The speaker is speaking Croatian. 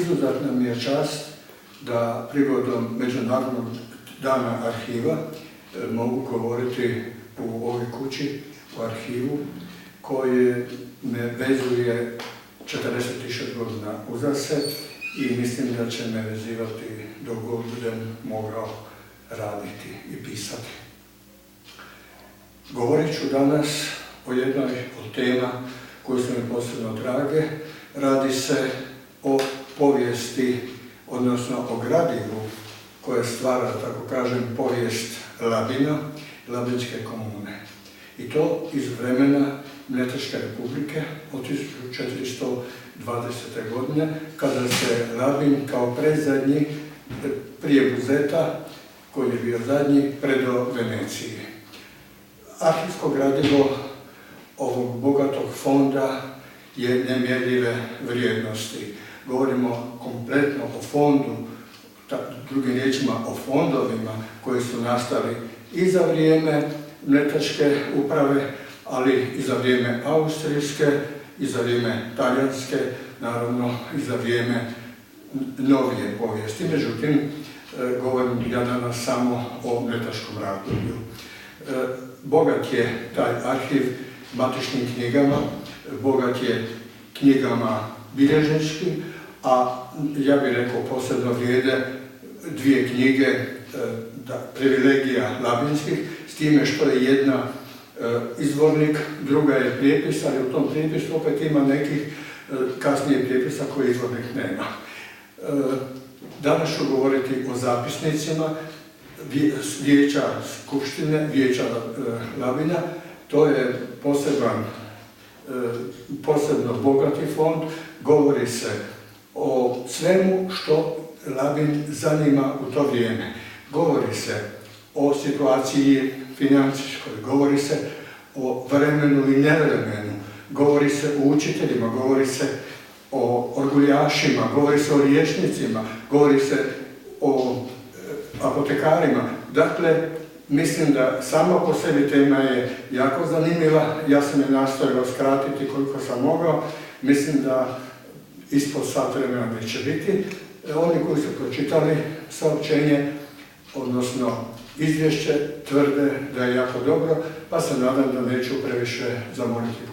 izuzetna mi je čast da prigodom Međunarodnog dana arhiva mogu govoriti u ovoj kući, u arhivu, koji me vezuje 46 godina uzase i mislim da će me vezivati dok god budem mogao raditi i pisati. Govorit ću danas o jednoj od tema koje su mi posebno drage. Radi se o povijesti, odnosno o gradivu koje stvara, tako kažem, povijest Labina, Labinske komune. I to iz vremena Mletačke republike od 1420. godine, kada se Labin kao predzadnji, prije Buzeta, koji je bio zadnji, predao Veneciji. Arhivsko gradivo ovog bogatog fonda je nemjerljive vrijednosti. Govorimo kompletno o fondu, drugim riječima o fondovima koji su nastali i za vrijeme Mletačke uprave, ali i za vrijeme Austrijske, i za vrijeme Talijanske, naravno i za vrijeme novije povijesti. Međutim, govorim ja danas samo o Mletačkom razdoblju. Bogat je taj arhiv matičnim knjigama, bogat je knjigama bilježničkim, a ja bih rekao posebno vrijede dvije knjige privilegija labinskih, s time što je jedna izvornik, druga je prijepis, ali u tom prijepisu opet ima nekih kasnije prijepisa koje izvornik nema. Danas ću govoriti o zapisnicima Vijeća Skupštine, Vijeća Labina. To je posebno bogati fond. Govori se o svemu što Labin zanima u to vrijeme. Govori se o situaciji financijskoj, govori se o vremenu i nevremenu, govori se o učiteljima, govori se o orguljašima, govori se o liječnicima, govori se o apotekarima. Dakle, mislim da sama po sebi tema je jako zanimljiva. Ja sam je nastojao skratiti koliko sam mogao. Mislim da ispod sat vremena neće biti. Oni koji su pročitali saopćenje, odnosno izvješće, tvrde da je jako dobro, pa se nadam da neću previše zamoriti